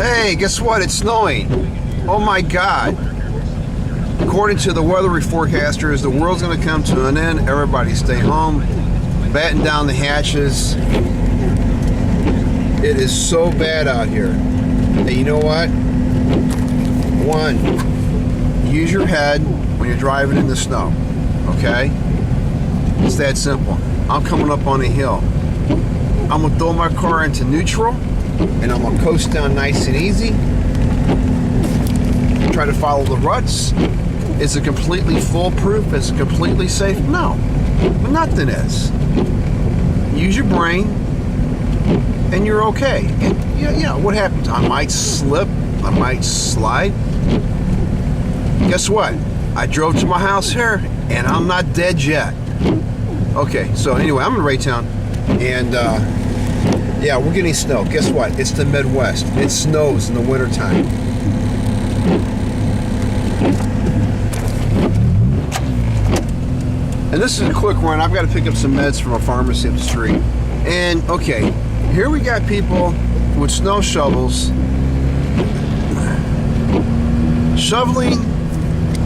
Hey, guess what? It's snowing. Oh my God. According to the weather forecasters, the world's going to come to an end. Everybody stay home. Batten down the hatches. It is so bad out here. Hey, you know what? One, use your head when you're driving in the snow. Okay? It's that simple. I'm coming up on a hill. I'm going to throw my car into neutral, and I'm going to coast down nice and easy. Try to follow the ruts. Is it completely foolproof? Is it completely safe? No. But nothing is. Use your brain, and you're okay. And yeah, what happens? I might slip. I might slide. Guess what? I drove to my house here, and I'm not dead yet. Okay, so anyway, I'm in Raytown, and yeah, we're getting snow. Guess what? It's the Midwest. It snows in the wintertime. And this is a quick run. I've got to pick up some meds from a pharmacy up the street. And okay, here we got people with snow shovels shoveling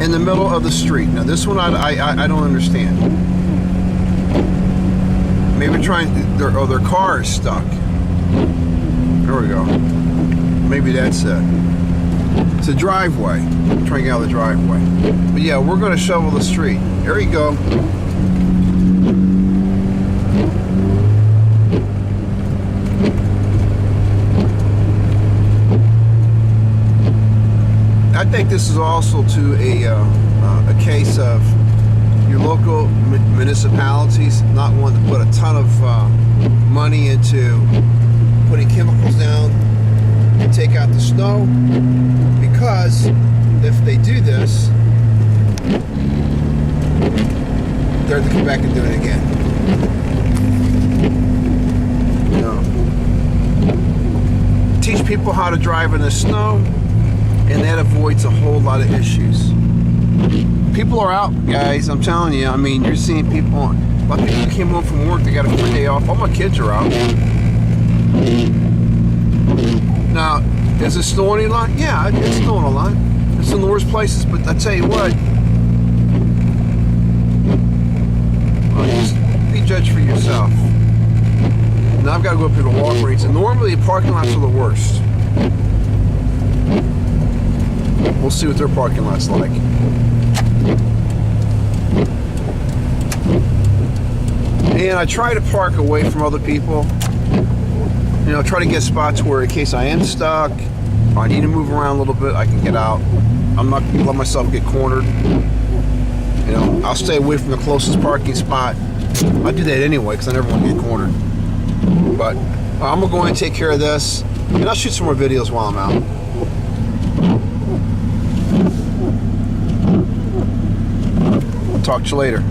in the middle of the street. Now this one I don't understand. Maybe their car is stuck. There we go. Maybe that's it. It's a driveway. I'm trying to get out of the driveway. But yeah, we're going to shovel the street. Here we go. I think this is also to a case of your local municipalities not wanting to put a ton of money into putting chemicals down and take out the snow, because if they do this, they're to come back and do it again. You know, teach people how to drive in the snow, and that avoids a whole lot of issues. People are out, guys. I'm telling you. I mean, you're seeing people. A lot of people came home from work. They got a free day off. All my kids are out. Now, is it snowing a lot? Yeah, it's snowing a lot. It's in the worst places. But I tell you what, well, just be judged for yourself. Now I've got to go up here to Walgreens, and normally the parking lots are the worst. We'll see what their parking lot's like. And I try to park away from other people. You know, try to get spots where in case I am stuck or I need to move around a little bit, I can get out. I'm not going to let myself get cornered. You know, I'll stay away from the closest parking spot. I do that anyway because I never want to get cornered. But I'm going to go in and take care of this. And I'll shoot some more videos while I'm out. Talk to you later.